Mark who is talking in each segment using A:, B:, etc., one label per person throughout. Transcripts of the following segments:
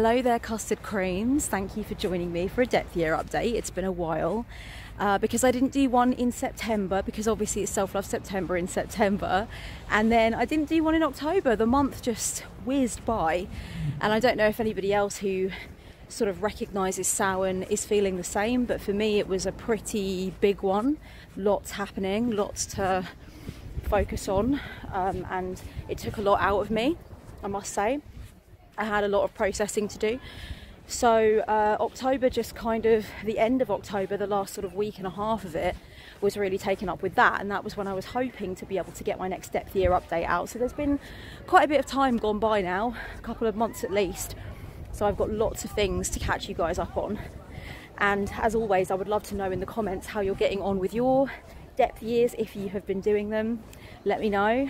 A: Hello there, custard creams. Thank you for joining me for a depth year update. It's been a while because I didn't do one in September, because obviously it's Self-Love September in September, and then I didn't do one in October. The month just whizzed by, and I don't know if anybody else who sort of recognises Samhain is feeling the same, but for me it was a pretty big one. Lots happening, lots to focus on, and it took a lot out of me, I must say. I had a lot of processing to do. So October, just kind of the end of October, the last sort of week and a half of it was really taken up with that, and that was when I was hoping to be able to get my next depth year update out. So there's been quite a bit of time gone by now, a couple of months at least, so I've got lots of things to catch you guys up on. And as always, I would love to know in the comments how you're getting on with your depth years, if you have been doing them. Let me know.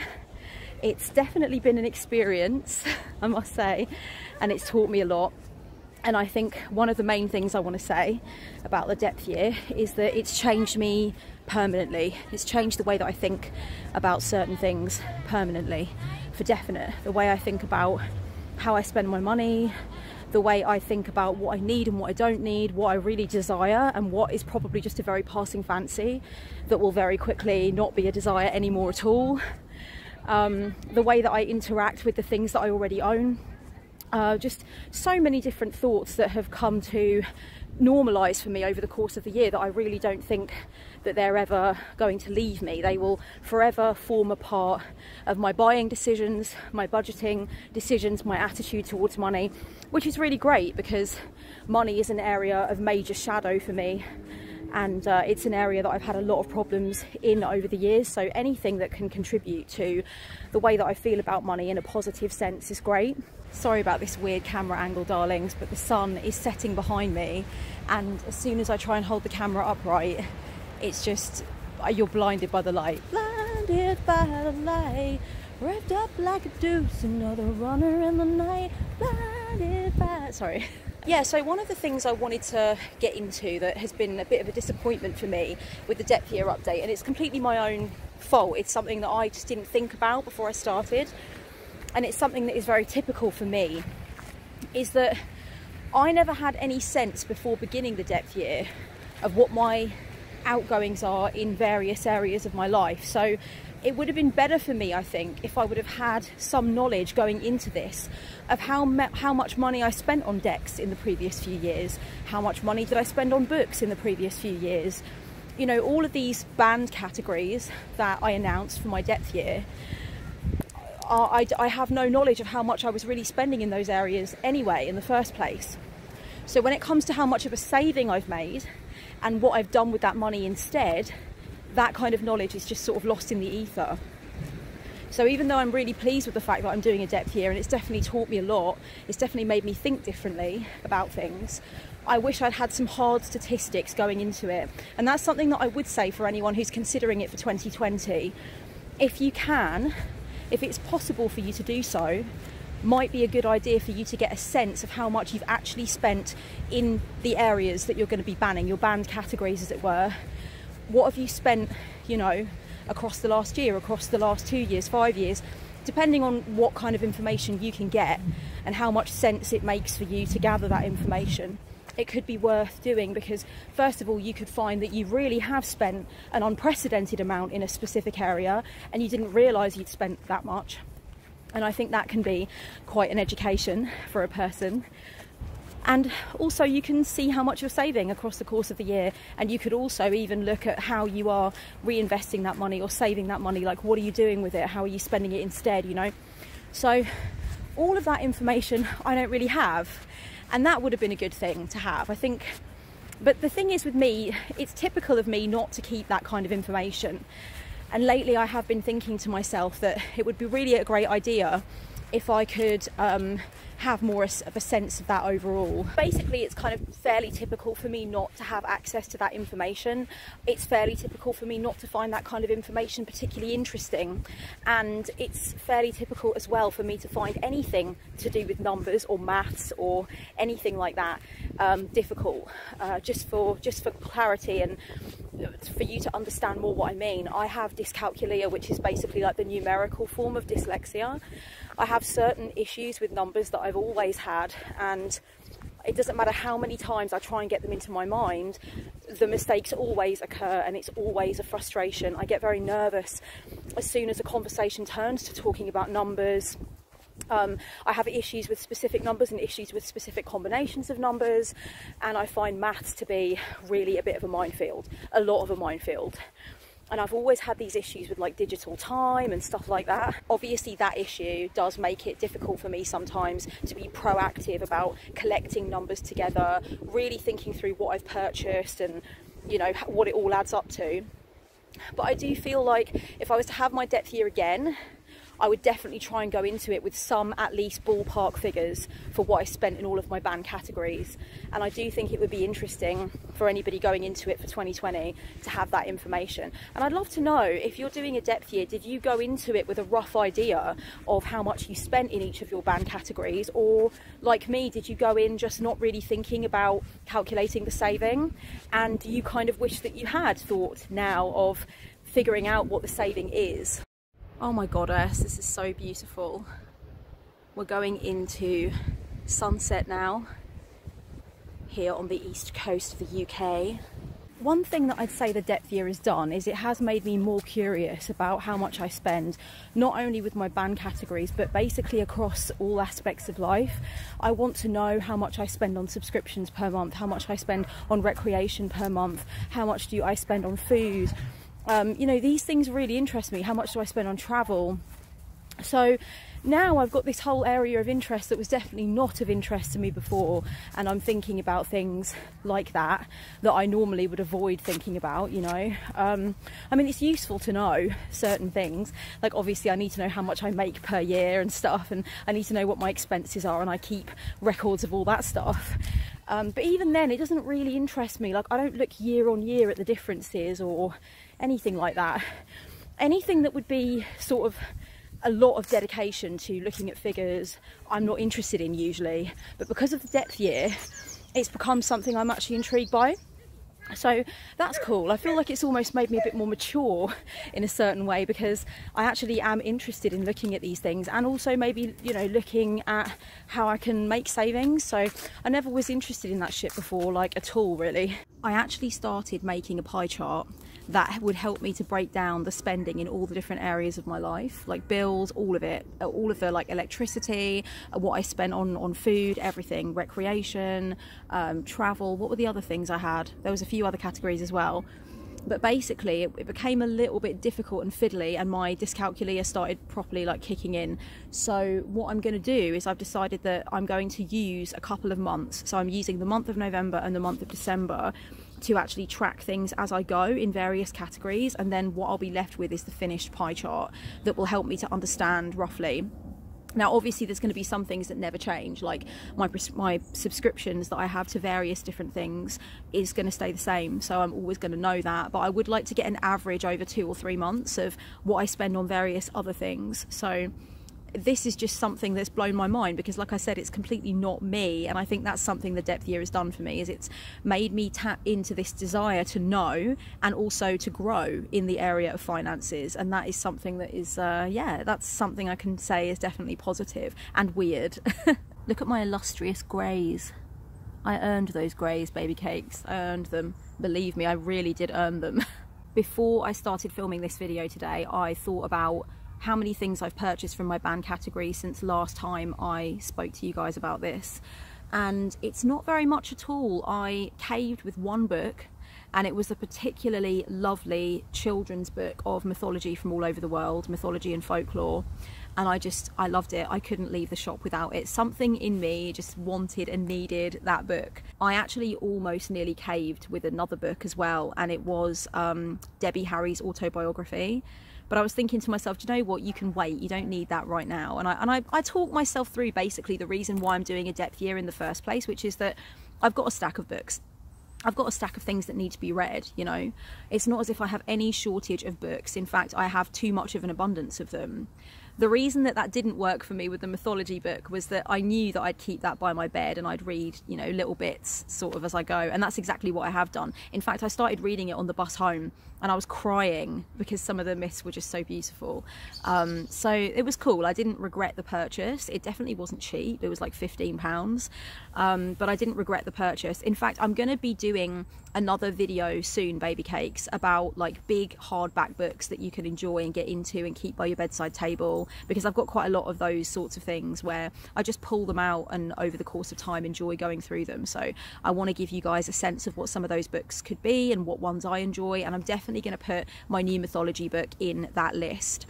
A: It's definitely been an experience, I must say, and it's taught me a lot. And I think one of the main things I want to say about the depth year is that it's changed me permanently. It's changed the way that I think about certain things permanently, for definite. The way I think about how I spend my money, the way I think about what I need and what I don't need, what I really desire and what is probably just a very passing fancy that will very quickly not be a desire anymore at all. The way that I interact with the things that I already own. Just so many different thoughts that have come to normalise for me over the course of the year that I really don't think that they're ever going to leave me. They will forever form a part of my buying decisions, my budgeting decisions, my attitude towards money, which is really great because money is an area of major shadow for me. And it's an area that I've had a lot of problems in over the years, so anything that can contribute to the way that I feel about money in a positive sense is great. Sorry about this weird camera angle, darlings, but the sun is setting behind me, and as soon as I try and hold the camera upright, it's just, you're blinded by the light. Blinded by the light, wrapped up like a deuce, another runner in the night, blinded by... Sorry. Yeah, so one of the things I wanted to get into that has been a bit of a disappointment for me with the depth year update, and it's completely my own fault, it's something that I just didn't think about before I started, and it's something that is very typical for me, is that I never had any sense before beginning the depth year of what my outgoings are in various areas of my life. So it would have been better for me, I think, if I would have had some knowledge going into this of how much money I spent on decks in the previous few years, how much money did I spend on books in the previous few years. You know, all of these banned categories that I announced for my depth year, I have no knowledge of how much I was really spending in those areas anyway in the first place. So when it comes to how much of a saving I've made and what I've done with that money instead, that kind of knowledge is just sort of lost in the ether. So even though I'm really pleased with the fact that I'm doing a depth year, and it's definitely taught me a lot, it's definitely made me think differently about things, I wish I'd had some hard statistics going into it. And that's something that I would say for anyone who's considering it for 2020. If you can, if it's possible for you to do so, might be a good idea for you to get a sense of how much you've actually spent in the areas that you're going to be banning, your banned categories as it were. What have you spent, you know, across the last year, across the last 2 years, 5 years, depending on what kind of information you can get and how much sense it makes for you to gather that information. It could be worth doing because, first of all, you could find that you really have spent an unprecedented amount in a specific area and you didn't realise you'd spent that much. And I think that can be quite an education for a person. And also you can see how much you're saving across the course of the year, and you could also even look at how you are reinvesting that money or saving that money. Like, what are you doing with it? How are you spending it instead, you know? So all of that information I don't really have, and that would have been a good thing to have, I think. But the thing is with me, it's typical of me not to keep that kind of information. And lately I have been thinking to myself that it would be really a great idea if I could have more of a sense of that overall. Basically, it's kind of fairly typical for me not to have access to that information. It's fairly typical for me not to find that kind of information particularly interesting. And it's fairly typical as well for me to find anything to do with numbers or maths or anything like that difficult. Just for clarity and for you to understand more what I mean, I have dyscalculia, which is basically like the numerical form of dyslexia. I have have certain issues with numbers that I've always had, and it doesn't matter how many times I try and get them into my mind, the mistakes always occur, and it's always a frustration. I get very nervous as soon as a conversation turns to talking about numbers. I have issues with specific numbers and issues with specific combinations of numbers, and I find maths to be really a bit of a minefield, a lot of a minefield. And I've always had these issues with like digital time and stuff like that. Obviously that issue does make it difficult for me sometimes to be proactive about collecting numbers together, really thinking through what I've purchased and, you know, what it all adds up to. But I do feel like if I was to have my depth year again, I would definitely try and go into it with some at least ballpark figures for what I spent in all of my band categories. And I do think it would be interesting for anybody going into it for 2020 to have that information. And I'd love to know, if you're doing a depth year, did you go into it with a rough idea of how much you spent in each of your band categories? Or like me, did you go in just not really thinking about calculating the saving? And do you kind of wish that you had thought now of figuring out what the saving is? Oh my goddess, this is so beautiful. We're going into sunset now, here on the east coast of the UK. One thing that I'd say the depth year has done is it has made me more curious about how much I spend, not only with my band categories, but basically across all aspects of life. I want to know how much I spend on subscriptions per month, how much I spend on recreation per month, how much do I spend on food. You know, these things really interest me. How much do I spend on travel? So now I've got this whole area of interest that was definitely not of interest to me before, and I'm thinking about things like that I normally would avoid thinking about, you know. I mean, it's useful to know certain things, like obviously I need to know how much I make per year and stuff, and I need to know what my expenses are, and I keep records of all that stuff. But even then, it doesn't really interest me. Like, I don't look year on year at the differences or anything like that. Anything that would be sort of a lot of dedication to looking at figures, I'm not interested in usually. But because of the depth year, it's become something I'm actually intrigued by. So that's cool. I feel like it's almost made me a bit more mature in a certain way, because I actually am interested in looking at these things, and also maybe, you know, looking at how I can make savings. So I never was interested in that shit before, like at all really. I actually started making a pie chart that would help me to break down the spending in all the different areas of my life, like bills, all of it, all of the like electricity, what I spent on food, everything, recreation, travel. What were the other things I had? There was a few other categories as well. But basically it became a little bit difficult and fiddly, and my dyscalculia started properly like kicking in. So what I'm going to do is I've decided that I'm going to use a couple of months. So I'm using the month of November and the month of December to actually track things as I go in various categories, and then what I'll be left with is the finished pie chart that will help me to understand roughly. Now obviously there's going to be some things that never change, like my subscriptions that I have to various different things is going to stay the same, so I'm always going to know that. But I would like to get an average over 2 or 3 months of what I spend on various other things. So this is just something that's blown my mind, because like I said, it's completely not me, and I think that's something the depth year has done for me, is it's made me tap into this desire to know and also to grow in the area of finances. And that is something that is yeah, that's something I can say is definitely positive and weird. Look at my illustrious greys. I earned those greys, baby cakes. I earned them, believe me, I really did earn them. Before I started filming this video today, I thought about how many things I've purchased from my band category since last time I spoke to you guys about this, and it's not very much at all. I caved with one book, and it was a particularly lovely children's book of mythology from all over the world, mythology and folklore, and I loved it. I couldn't leave the shop without it. Something in me just wanted and needed that book. I actually almost nearly caved with another book as well, and it was Debbie Harry's autobiography. But I was thinking to myself, do you know what, you can wait, you don't need that right now. And I talked myself through basically the reason why I'm doing a depth year in the first place, which is that I've got a stack of books. I've got a stack of things that need to be read, you know. It's not as if I have any shortage of books. In fact, I have too much of an abundance of them. The reason that that didn't work for me with the mythology book was that I knew that I'd keep that by my bed and I'd read, you know, little bits sort of as I go, and that's exactly what I have done. In fact, I started reading it on the bus home and I was crying because some of the myths were just so beautiful. So it was cool. I didn't regret the purchase. It definitely wasn't cheap. It was like £15, but I didn't regret the purchase. In fact, I'm going to be doing another video soon, baby cakes, about like big hardback books that you can enjoy and get into and keep by your bedside table, because I've got quite a lot of those sorts of things where I just pull them out and over the course of time enjoy going through them. So I want to give you guys a sense of what some of those books could be and what ones I enjoy, and I'm definitely going to put my new mythology book in that list.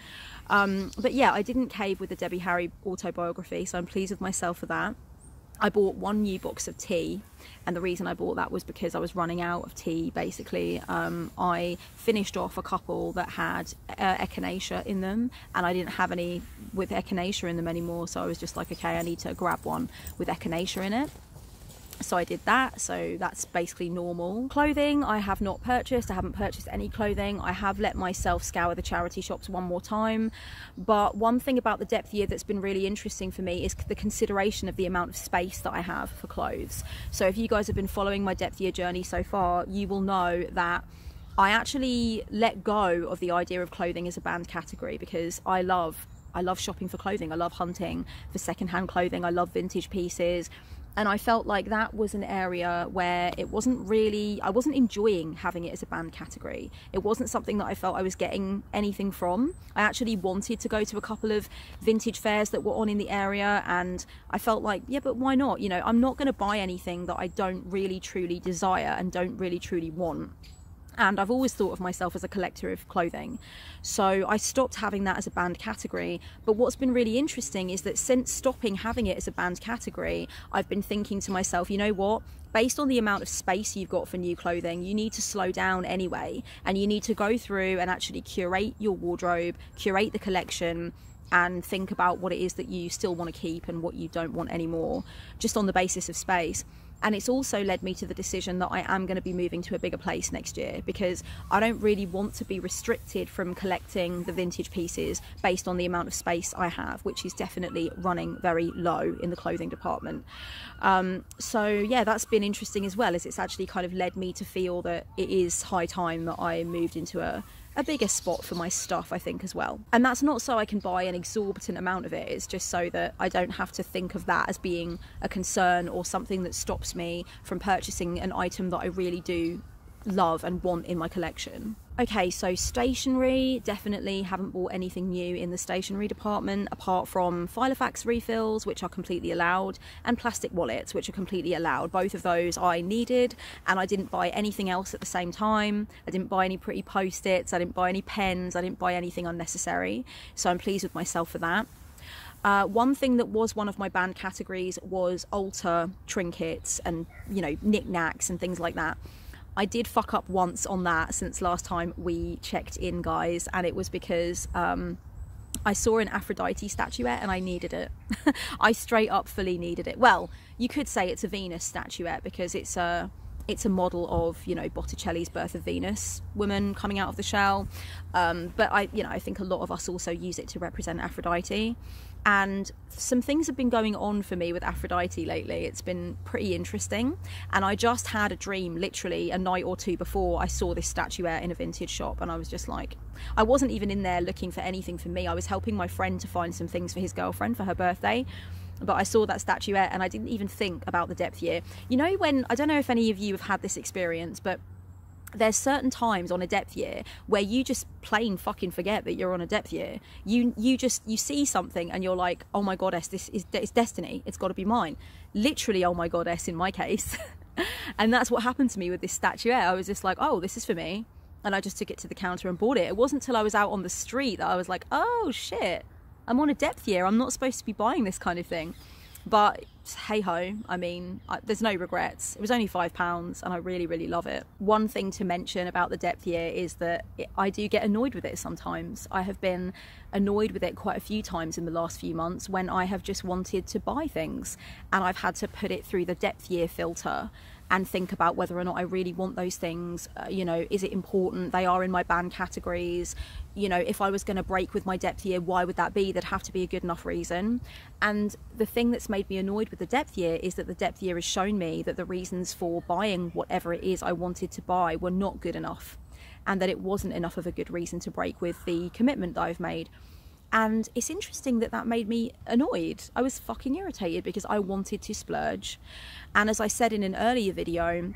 A: But yeah, I didn't cave with the Debbie Harry autobiography, so I'm pleased with myself for that. I bought one new box of tea, and the reason I bought that was because I was running out of tea, basically. I finished off a couple that had echinacea in them, and I didn't have any with echinacea in them anymore, so I was just like, okay, I need to grab one with echinacea in it. So I did that, so that's basically normal. Clothing, I have not purchased. I haven't purchased any clothing. I have let myself scour the charity shops one more time. But one thing about the depth year that's been really interesting for me is the consideration of the amount of space that I have for clothes. So if you guys have been following my depth year journey so far, you will know that I actually let go of the idea of clothing as a banned category, because I love shopping for clothing. I love hunting for secondhand clothing. I love vintage pieces. And I felt like that was an area where it wasn't really, I wasn't enjoying having it as a banned category. It wasn't something that I felt I was getting anything from. I actually wanted to go to a couple of vintage fairs that were on in the area, and I felt like, yeah, but why not? You know, I'm not going to buy anything that I don't really truly desire and don't really truly want. And I've always thought of myself as a collector of clothing. So I stopped having that as a banned category. But what's been really interesting is that since stopping having it as a banned category, I've been thinking to myself, you know what? Based on the amount of space you've got for new clothing, you need to slow down anyway. And you need to go through and actually curate your wardrobe, curate the collection, and think about what it is that you still want to keep and what you don't want anymore, just on the basis of space. And it's also led me to the decision that I am going to be moving to a bigger place next year, because I don't really want to be restricted from collecting the vintage pieces based on the amount of space I have, which is definitely running very low in the clothing department. So yeah, that's been interesting as well, as it's actually kind of led me to feel that it is high time that I moved into a bigger spot for my stuff, I think, as well. And that's not so I can buy an exorbitant amount of it, it's just so that I don't have to think of that as being a concern or something that stops me from purchasing an item that I really do love and want in my collection. Okay, so stationery, definitely haven't bought anything new in the stationery department apart from Filofax refills, which are completely allowed, and plastic wallets, which are completely allowed. Both of those I needed, and I didn't buy anything else at the same time. I didn't buy any pretty post-its, I didn't buy any pens, I didn't buy anything unnecessary, so I'm pleased with myself for that. One thing that was one of my banned categories was altar trinkets and, you know, knickknacks and things like that. I did fuck up once on that since last time we checked in, guys, and it was because I saw an Aphrodite statuette and I needed it. I straight up fully needed it. Well, you could say it's a Venus statuette because it's a model of, you know, Botticelli's Birth of Venus, woman coming out of the shell. But I think a lot of us also use it to represent Aphrodite. And some things have been going on for me with Aphrodite lately. It's been pretty interesting. And I just had a dream literally a night or two before I saw this statuette in a vintage shop, and I was just like, I wasn't even in there looking for anything for me. I was helping my friend to find some things for his girlfriend for her birthday. But I saw that statuette and I didn't even think about the depth year. You know, when, I don't know if any of you have had this experience, but there's certain times on a depth year where you just plain fucking forget that you're on a depth year. You see something and you're like, oh my goddess, it's destiny, it's got to be mine. Literally, oh my goddess, in my case. And that's what happened to me with this statuette. I was just like, oh, this is for me, and I just took it to the counter and bought it. It wasn't until I was out on the street that I was like, oh shit, I'm on a depth year, I'm not supposed to be buying this kind of thing. But hey ho, I mean, there's no regrets. It was only £5 and I really, really love it. One thing to mention about the depth year is that I do get annoyed with it sometimes. I have been annoyed with it quite a few times in the last few months when I have just wanted to buy things and I've had to put it through the depth year filter and think about whether or not I really want those things. You know, is it important? They are in my banned categories. You know, if I was going to break with my depth year, why would that be? There'd have to be a good enough reason. And the thing that's made me annoyed with the depth year is that the depth year has shown me that the reasons for buying whatever it is I wanted to buy were not good enough, and that it wasn't enough of a good reason to break with the commitment that I've made. And it's interesting that that made me annoyed. I was fucking irritated because I wanted to splurge. And as I said in an earlier video,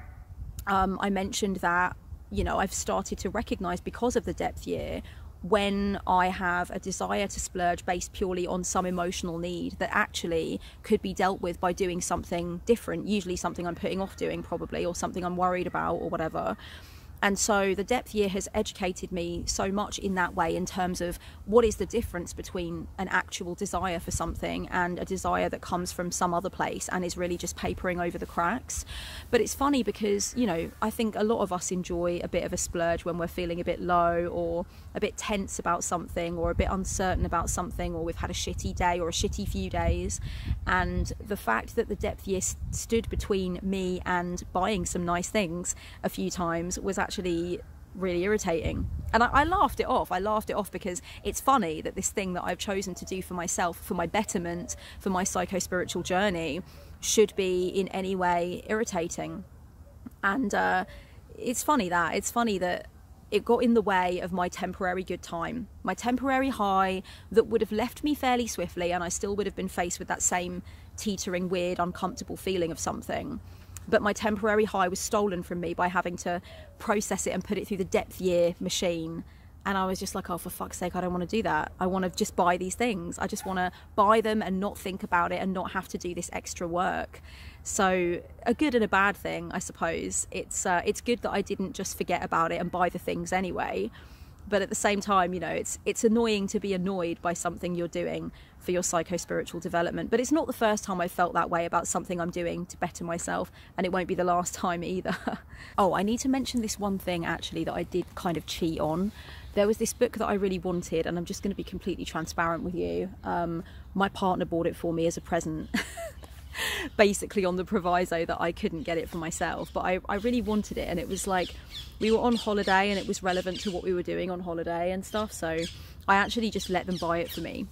A: I mentioned that, you know, I've started to recognize, because of the depth year, when I have a desire to splurge based purely on some emotional need that actually could be dealt with by doing something different, usually something I'm putting off doing probably, or something I'm worried about or whatever. And so the depth year has educated me so much in that way, in terms of what is the difference between an actual desire for something and a desire that comes from some other place and is really just papering over the cracks. But it's funny because, you know, I think a lot of us enjoy a bit of a splurge when we're feeling a bit low or a bit tense about something or a bit uncertain about something, or we've had a shitty day or a shitty few days. And the fact that the depth year stood between me and buying some nice things a few times was actually really irritating. And I laughed it off. I laughed it off because it's funny that this thing that I've chosen to do for myself, for my betterment, for my psycho-spiritual journey, should be in any way irritating. And it's funny that it got in the way of my temporary good time, my temporary high that would have left me fairly swiftly, and I still would have been faced with that same teetering, weird, uncomfortable feeling of something. But my temporary high was stolen from me by having to process it and put it through the depth year machine. And I was just like, oh, for fuck's sake, I don't want to do that. I want to just buy these things. I just want to buy them and not think about it and not have to do this extra work. So a good and a bad thing, I suppose. It's good that I didn't just forget about it and buy the things anyway. But at the same time, you know, it's annoying to be annoyed by something you're doing for your psycho-spiritual development. But it's not the first time I felt that way about something I'm doing to better myself, and it won't be the last time either. Oh, I need to mention this one thing actually that I did kind of cheat on. There was this book that I really wanted, and I'm just going to be completely transparent with you. My partner bought it for me as a present. Basically on the proviso that I couldn't get it for myself, but I really wanted it, and it was like we were on holiday and it was relevant to what we were doing on holiday and stuff, so I actually just let them buy it for me.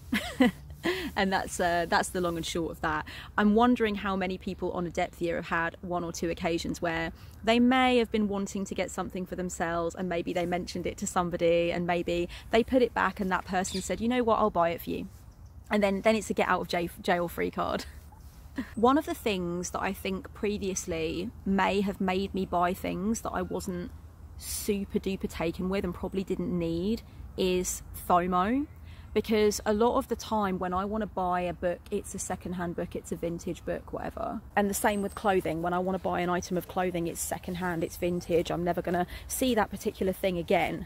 A: And that's the long and short of that. I'm wondering how many people on a depth year have had one or two occasions where they may have been wanting to get something for themselves, and maybe they mentioned it to somebody, and maybe they put it back and that person said, you know what, I'll buy it for you, and then it's a get out of jail free card. One of the things that I think previously may have made me buy things that I wasn't super duper taken with and probably didn't need is FOMO. Because a lot of the time when I want to buy a book, it's a second-hand book, it's a vintage book, whatever. And the same with clothing. When I want to buy an item of clothing, it's second-hand, it's vintage, I'm never going to see that particular thing again.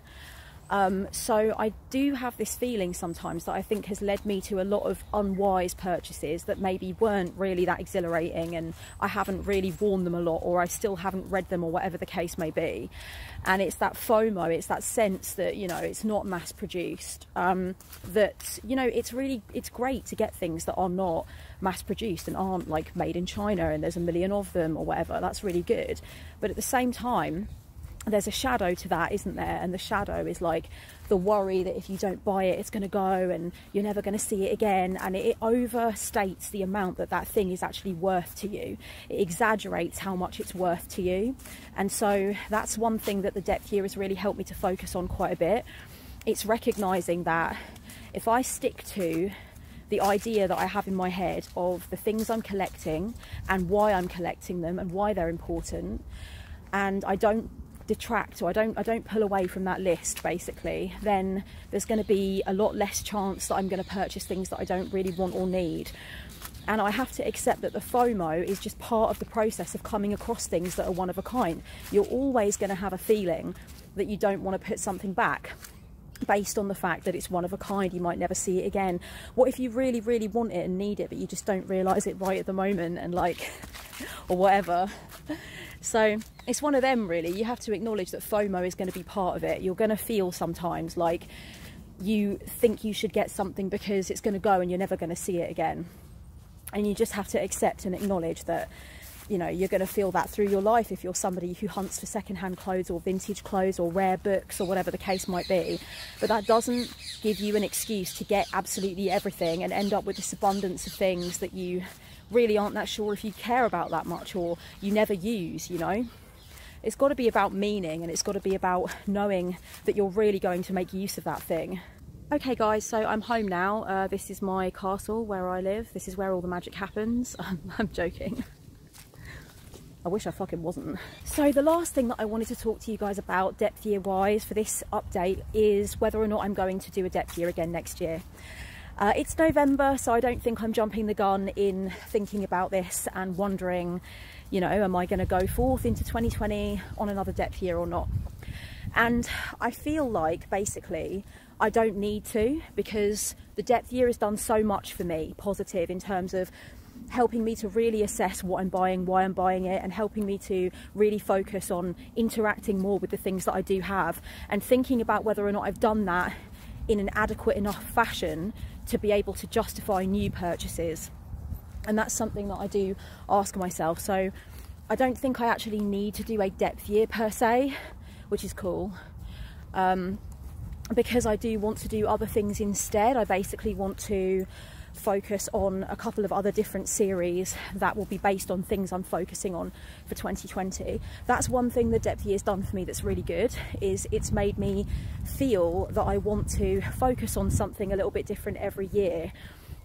A: So I do have this feeling sometimes that I think has led me to a lot of unwise purchases that maybe weren't really that exhilarating, and I haven't really worn them a lot, or I still haven't read them, or whatever the case may be. And it's that FOMO, it's that sense that, you know, it's not mass produced, that, you know, it's great to get things that are not mass produced and aren't like made in China and there's a million of them or whatever. That's really good. But at the same time, there's a shadow to that, isn't there? And the shadow is like the worry that if you don't buy it, it's going to go and you're never going to see it again. And it overstates the amount that thing is actually worth to you. It exaggerates how much it's worth to you. And so that's one thing that the depth year has really helped me to focus on quite a bit. It's recognizing that if I stick to the idea that I have in my head of the things I'm collecting and why I'm collecting them and why they're important, and I don't detract, or I don't pull away from that list, basically, then there's going to be a lot less chance that I'm going to purchase things that I don't really want or need. And I have to accept that the FOMO is just part of the process of coming across things that are one of a kind. You're always going to have a feeling that you don't want to put something back. based on the fact that it's one of a kind. You might never see it again. What if you really, really want it and need it, but you just don't realise it right at the moment, and like, or whatever. So it's one of them, really. You have to acknowledge that FOMO is going to be part of it. You're going to feel sometimes like you think you should get something because it's going to go and you're never going to see it again. And you just have to accept and acknowledge that, you know, you're going to feel that through your life if you're somebody who hunts for secondhand clothes or vintage clothes or rare books or whatever the case might be. But that doesn't give you an excuse to get absolutely everything and end up with this abundance of things that you really aren't that sure if you care about that much, or you never use, you know. It's got to be about meaning, and it's got to be about knowing that you're really going to make use of that thing. Okay guys, so I'm home now. This is my castle where I live. This is where all the magic happens. I'm joking. I wish I fucking wasn't. So the last thing that I wanted to talk to you guys about depth year wise for this update is whether or not I'm going to do a depth year again next year. It's November, so I don't think I'm jumping the gun in thinking about this and wondering, you know, am I going to go forth into 2020 on another depth year or not? And I feel like basically I don't need to, because the depth year has done so much for me positive in terms of helping me to really assess what I'm buying, why I'm buying it, and helping me to really focus on interacting more with the things that I do have, and thinking about whether or not I've done that in an adequate enough fashion to be able to justify new purchases. And that's something that I do ask myself. So I don't think I actually need to do a depth year per se, which is cool, because I do want to do other things instead. I basically want to focus on a couple of other different series that will be based on things I'm focusing on for 2020. That's one thing the depth year's done for me that's really good, is it's made me feel that I want to focus on something a little bit different every year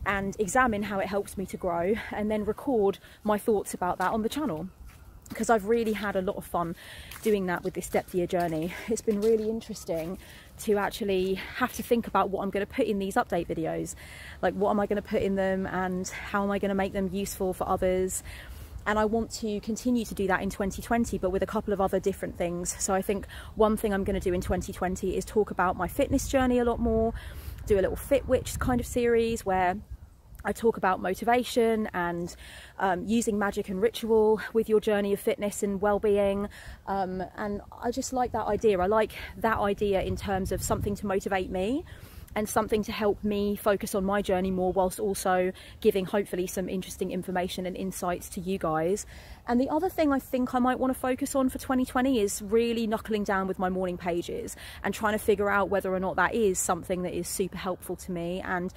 A: and examine how it helps me to grow, and then record my thoughts about that on the channel, because I've really had a lot of fun doing that with this depth year journey. It's been really interesting to actually have to think about what I'm going to put in these update videos, like what am I going to put in them and how am I going to make them useful for others. And I want to continue to do that in 2020, but with a couple of other different things. So I think one thing I'm going to do in 2020 is talk about my fitness journey a lot more, do a little Fit Witch kind of series where I talk about motivation and using magic and ritual with your journey of fitness and well-being, and I just like that idea. I like that idea in terms of something to motivate me and something to help me focus on my journey more, whilst also giving hopefully some interesting information and insights to you guys. And the other thing I think I might want to focus on for 2020 is really knuckling down with my morning pages and trying to figure out whether or not that is something that is super helpful to me, and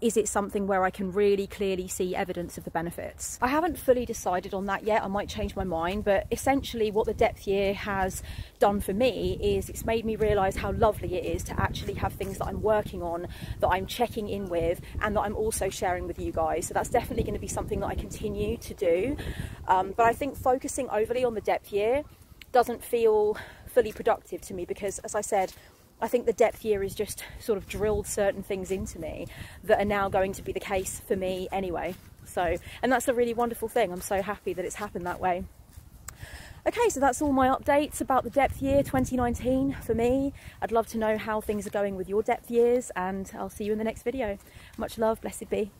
A: is it something where I can really clearly see evidence of the benefits? I haven't fully decided on that yet. I might change my mind, but essentially what the depth year has done for me is it's made me realise how lovely it is to actually have things that I'm working on, that I'm checking in with, and that I'm also sharing with you guys. So that's definitely going to be something that I continue to do. But I think focusing overly on the depth year doesn't feel fully productive to me, because, as I said, I think the depth year is just sort of drilled certain things into me that are now going to be the case for me anyway. So, and that's a really wonderful thing. I'm so happy that it's happened that way. Okay, so that's all my updates about the depth year 2019 for me. I'd love to know how things are going with your depth years, and I'll see you in the next video. Much love, blessed be.